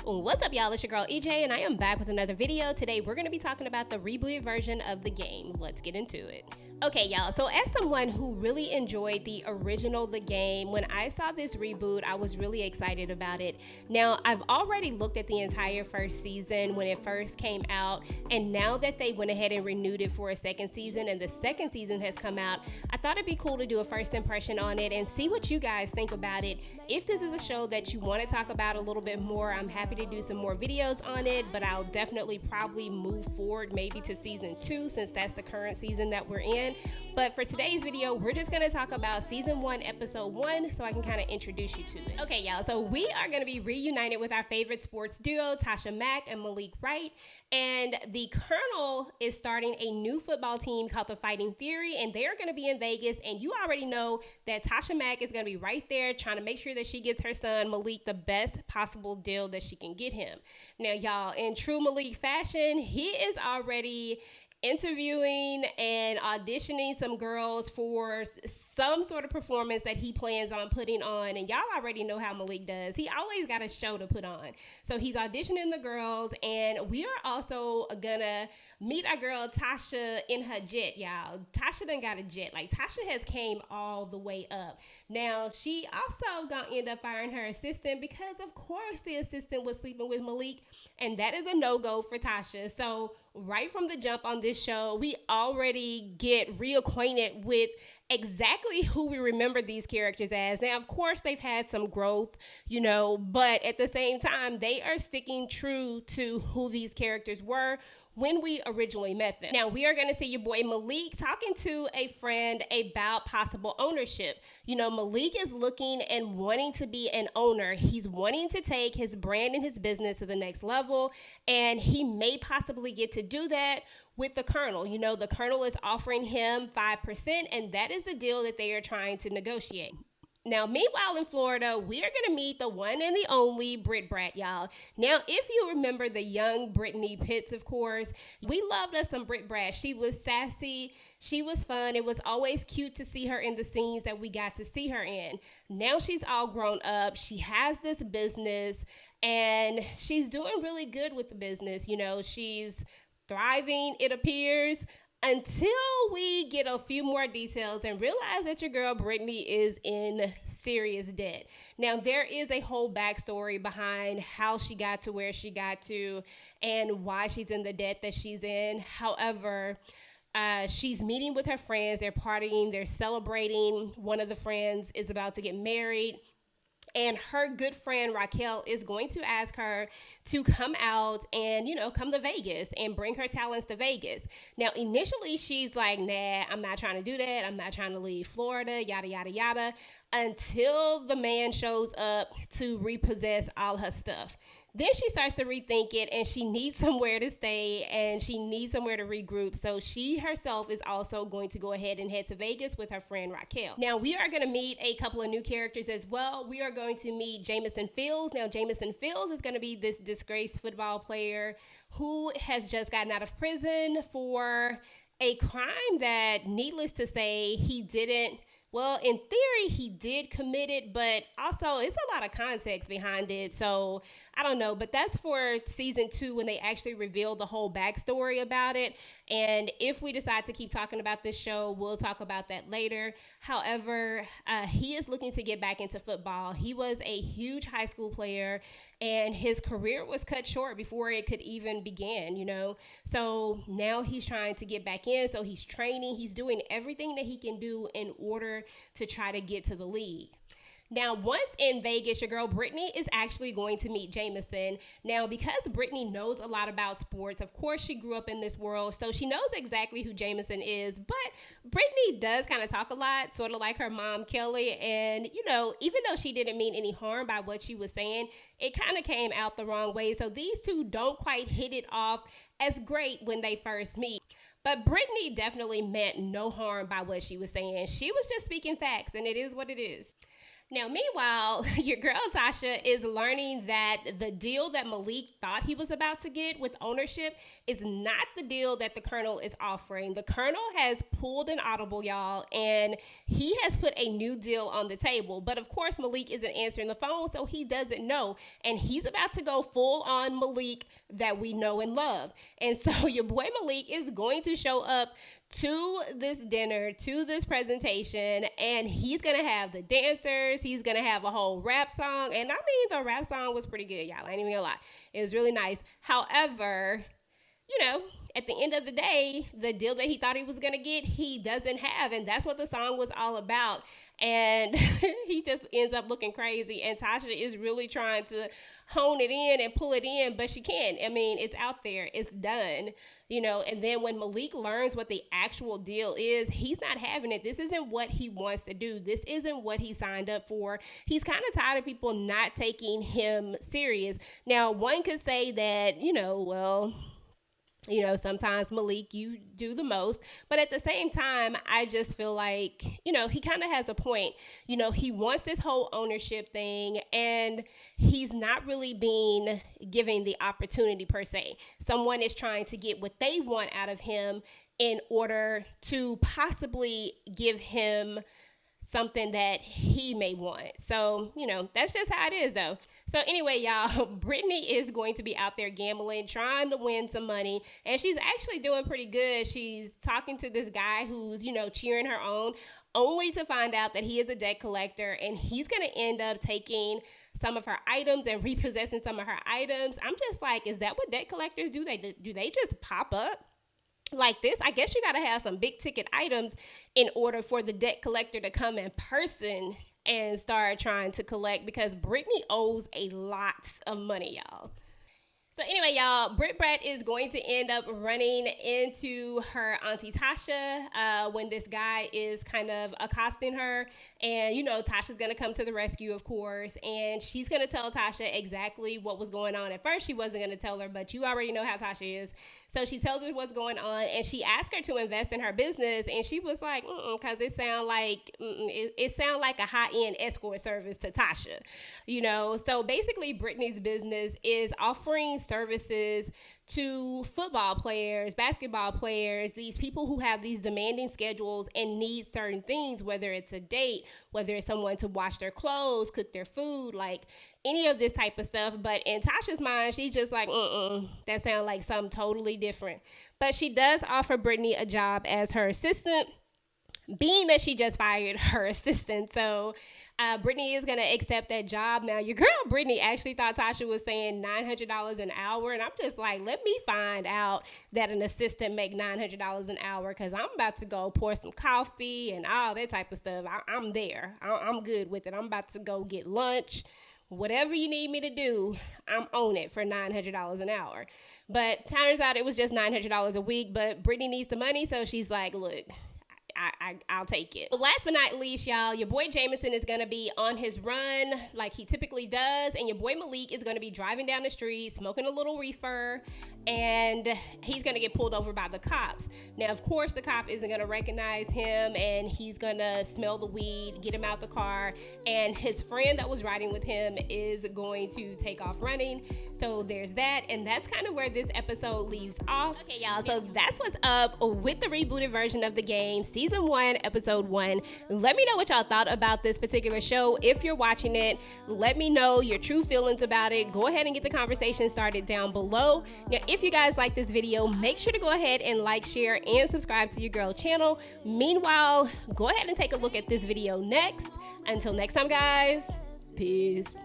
What's up, y'all? It's your girl EJ, and I am back with another video. Today, we're going to be talking about the rebooted version of the game. Let's get into it. Okay, y'all, so as someone who really enjoyed the original The Game, when I saw this reboot, I was really excited about it. Now, I've already looked at the entire first season when it first came out, and now that they went ahead and renewed it for a second season, and the second season has come out, I thought it'd be cool to do a first impression on it and see what you guys think about it. If this is a show that you want to talk about a little bit more, I'm happy to do some more videos on it, but I'll definitely probably move forward maybe to season 2 since that's the current season that we're in. But for today's video, we're just going to talk about season 1, episode 1, so I can kind of introduce you to it. Okay, y'all, so we are going to be reunited with our favorite sports duo, Tasha Mack and Malik Wright, and the Colonel is starting a new football team called the Fighting Fury, and they're going to be in Vegas, and you already know that Tasha Mack is going to be right there trying to make sure that she gets her son, Malik, the best possible deal that she can get him. Now, y'all, in true Malik fashion, he is already interviewing and auditioning some girls for some sort of performance that he plans on putting on, and y'all already know how Malik does. He always got a show to put on. So he's auditioning the girls, and we are also gonna meet our girl Tasha in her jet, y'all. Tasha done got a jet. Like, Tasha has came all the way up. Now, she also gonna end up firing her assistant because, of course, the assistant was sleeping with Malik, and that is a no-go for Tasha. So right from the jump on this show, we already get reacquainted with exactly who we remember these characters as. Now, of course, they've had some growth, but at the same time, they are sticking true to who these characters were when we originally met them. Now, we are going to see your boy Malik talking to a friend about possible ownership. Malik is looking and wanting to be an owner. He's wanting to take his brand and his business to the next level, and he may possibly get to do that with the Colonel. The Colonel is offering him 5%, and that is the deal that they are trying to negotiate. Now, meanwhile in Florida, we are going to meet the one and the only Brat, y'all. Now, if you remember the young Brittany Pitts, of course, we loved us some Brat. She was sassy. She was fun. It was always cute to see her in the scenes that we got to see her in. Now she's all grown up. She has this business, and she's doing really good with the business. She's thriving, it appears, until we get a few more details and realize that your girl Brittany is in serious debt. Now, there is a whole backstory behind how she got to where she got to and why she's in the debt that she's in. However, she's meeting with her friends. They're partying. They're celebrating. One of the friends is about to get married. And her good friend Raquel is going to ask her to come out and, come to Vegas and bring her talents to Vegas. Now, initially, she's like, nah, I'm not trying to do that. I'm not trying to leave Florida, yada, yada, yada, until the man shows up to repossess all her stuff. Then she starts to rethink it, and she needs somewhere to stay, and she needs somewhere to regroup. So she herself is also going to go ahead and head to Vegas with her friend Raquel. Now, we are going to meet a couple of new characters as well. We are going to meet Jamison Fields. Now, Jamison Fields is going to be this disgraced football player who has just gotten out of prison for a crime that, needless to say, he didn't. Well, in theory, he did commit it, but also it's a lot of context behind it. So I don't know, but that's for season 2 when they actually reveal the whole backstory about it. And if we decide to keep talking about this show, we'll talk about that later. However, he is looking to get back into football. He was a huge high school player, and his career was cut short before it could even begin, So now he's trying to get back in. So he's training. He's doing everything that he can do in order to try to get to the league. Now, once in Vegas, your girl Brittany is actually going to meet Jamison. Now, because Brittany knows a lot about sports, of course, she grew up in this world, so she knows exactly who Jamison is. But Brittany does kind of talk a lot, sort of like her mom, Kelly. And, even though she didn't mean any harm by what she was saying, it kind of came out the wrong way. So these two don't quite hit it off as great when they first meet. But Brittany definitely meant no harm by what she was saying. She was just speaking facts, and it is what it is. Now, meanwhile, your girl Tasha is learning that the deal that Malik thought he was about to get with ownership is not the deal that the Colonel is offering. The Colonel has pulled an audible, y'all, and he has put a new deal on the table. But of course, Malik isn't answering the phone, so he doesn't know. And he's about to go full on Malik that we know and love. And so your boy Malik is going to show up to this dinner, to this presentation, and he's gonna have the dancers, he's gonna have a whole rap song. And I mean, the rap song was pretty good, y'all, I ain't even gonna lie, it was really nice. However, you know, at the end of the day, the deal that he thought he was gonna get, he doesn't have, and that's what the song was all about. And he just ends up looking crazy, and Tasha is really trying to hone it in and pull it in, but she can't. I mean, it's out there, it's done, you know. And then when Malik learns what the actual deal is, he's not having it. This isn't what he wants to do. This isn't what he signed up for. He's kind of tired of people not taking him serious. Now, one could say that, sometimes Malik, you do the most. But at the same time, I just feel like, he kind of has a point. He wants this whole ownership thing, and he's not really being given the opportunity per se. Someone is trying to get what they want out of him in order to possibly give him something that he may want. So, that's just how it is, though. So anyway, y'all, Brittany is going to be out there gambling, trying to win some money, and she's actually doing pretty good. She's talking to this guy who's, cheering her on, only to find out that he is a debt collector, and he's going to end up taking some of her items and repossessing some of her items. I'm just like, is that what debt collectors do? Do they just pop up like this? I guess you got to have some big ticket items in order for the debt collector to come in person and start trying to collect, because Brittany owes a lot of money, y'all. So anyway, y'all, Brat is going to end up running into her auntie Tasha when this guy is kind of accosting her. And, Tasha's going to come to the rescue, of course. And she's going to tell Tasha exactly what was going on. At first, she wasn't going to tell her, but you already know how Tasha is. So she tells her what's going on, and she asked her to invest in her business, and she was like, because it sound like a high-end escort service to Tasha, So basically, Brittany's business is offering services to football players, basketball players, these people who have these demanding schedules and need certain things, whether it's a date, whether it's someone to wash their clothes, cook their food, like any of this type of stuff. But in Tasha's mind, she's just like, that sounds like something totally different. But she does offer Brittany a job as her assistant, being that she just fired her assistant. So Brittany is going to accept that job. Now, your girl Brittany actually thought Tasha was saying $900 an hour. And I'm just like, let me find out that an assistant make $900 an hour, because I'm about to go pour some coffee and all that type of stuff. I'm there. I'm good with it. I'm about to go get lunch. Whatever you need me to do, I'm on it for $900 an hour. But turns out it was just $900 a week. But Brittany needs the money, so she's like, look, I'll take it. But last but not least, y'all, your boy Jameson is going to be on his run like he typically does. And your boy Malik is going to be driving down the street, smoking a little reefer. And he's going to get pulled over by the cops. Now, of course, the cop isn't going to recognize him. And he's going to smell the weed, get him out the car. And his friend that was riding with him is going to take off running. So there's that. And that's kind of where this episode leaves off. Okay, y'all. So that's what's up with the rebooted version of the game. Season 1, episode 1. Let me know what y'all thought about this particular show. If you're watching it, let me know your true feelings about it. Go ahead and get the conversation started down below. Now, if you guys like this video, make sure to go ahead and like, share, and subscribe to your girl channel. Meanwhile, go ahead and take a look at this video next. Until next time, guys, peace.